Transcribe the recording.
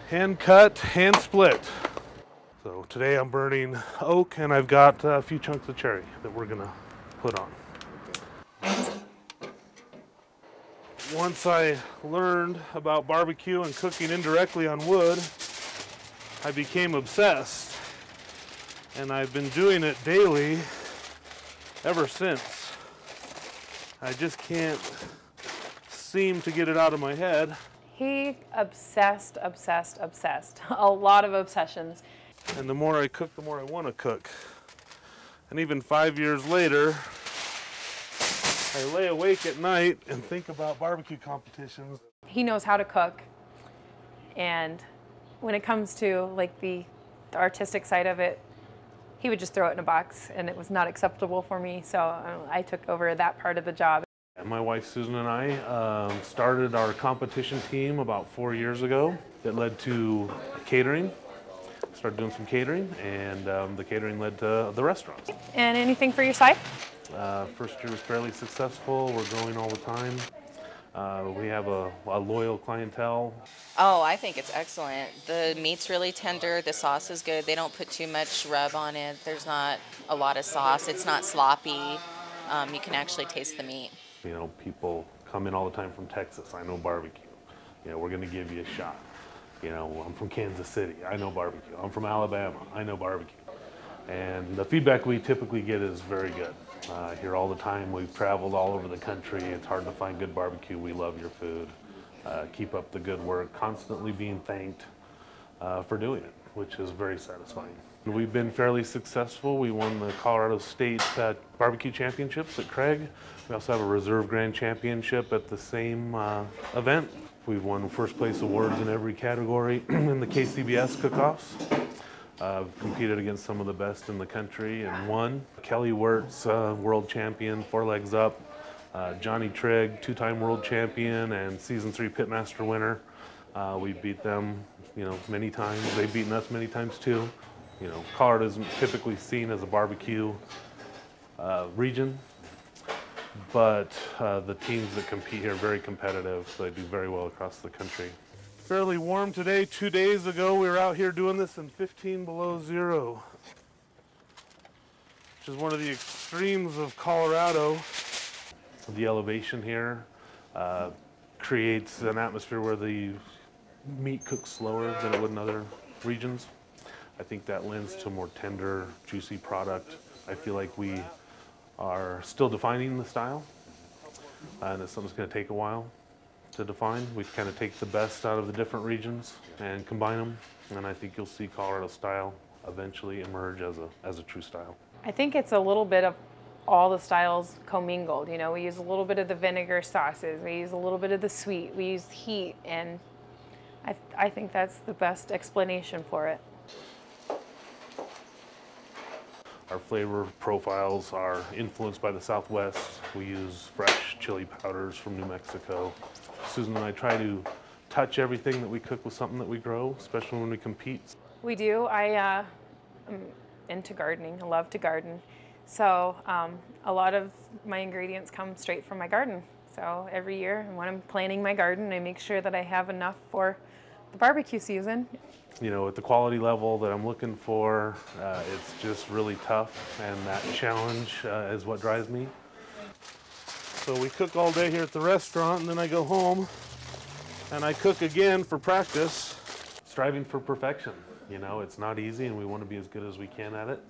Hand cut, hand split. So today I'm burning oak, and I've got a few chunks of cherry that we're gonna put on. Once I learned about barbecue and cooking indirectly on wood, I became obsessed, and I've been doing it daily ever since. I just can't seem to get it out of my head. He obsessed. A lot of obsessions. And the more I cook, the more I want to cook. And even 5 years later, I lay awake at night and think about barbecue competitions. He knows how to cook, and when it comes to like the artistic side of it, he would just throw it in a box, and it was not acceptable for me, so I took over that part of the job. My wife Susan and I started our competition team about 4 years ago. It led to catering. Started doing some catering, and the catering led to the restaurants. And anything for your side? First year was fairly successful. We're growing all the time. We have a loyal clientele. Oh, I think it's excellent. The meat's really tender. The sauce is good. They don't put too much rub on it. There's not a lot of sauce. It's not sloppy. You can actually taste the meat. You know, people come in all the time from Texas. I know barbecue. You know, we're going to give you a shot. You know, I'm from Kansas City. I know barbecue. I'm from Alabama. I know barbecue. And the feedback we typically get is very good. Here all the time. We've traveled all over the country. It's hard to find good barbecue. We love your food. Keep up the good work. Constantly being thanked for doing it, which is very satisfying. We've been fairly successful. We won the Colorado State Barbecue Championships at Craig. We also have a Reserve Grand Championship at the same event. We've won first place awards in every category in the KCBS cook-offs. I've competed against some of the best in the country and won. Kelly Wirtz, world champion, 4 legs up. Johnny Trigg, 2-time world champion and season 3 pitmaster winner. We beat them, you know, many times. They've beaten us many times too. You know, Colorado isn't typically seen as a barbecue region, but the teams that compete here are very competitive, so they do very well across the country. Fairly warm today. 2 days ago, we were out here doing this in 15 below zero, which is one of the extremes of Colorado. The elevation here creates an atmosphere where the meat cooks slower than it would in other regions. I think that lends to a more tender, juicy product. I feel like we are still defining the style, and it's something that's going to take a while to define. We kind of take the best out of the different regions and combine them, and I think you'll see Colorado style eventually emerge as a true style. I think it's a little bit of all the styles commingled. You know, we use a little bit of the vinegar sauces, we use a little bit of the sweet, we use heat, and I think that's the best explanation for it. Our flavor profiles are influenced by the Southwest. We use fresh chili powders from New Mexico. Susan and I try to touch everything that we cook with something that we grow, especially when we compete. We do. I am into gardening. I love to garden. So a lot of my ingredients come straight from my garden. So every year when I'm planting my garden, I make sure that I have enough for the barbecue season. You know, at the quality level that I'm looking for, it's just really tough, and that challenge is what drives me. So we cook all day here at the restaurant, and then I go home and I cook again for practice. Striving for perfection. You know, it's not easy, and we want to be as good as we can at it.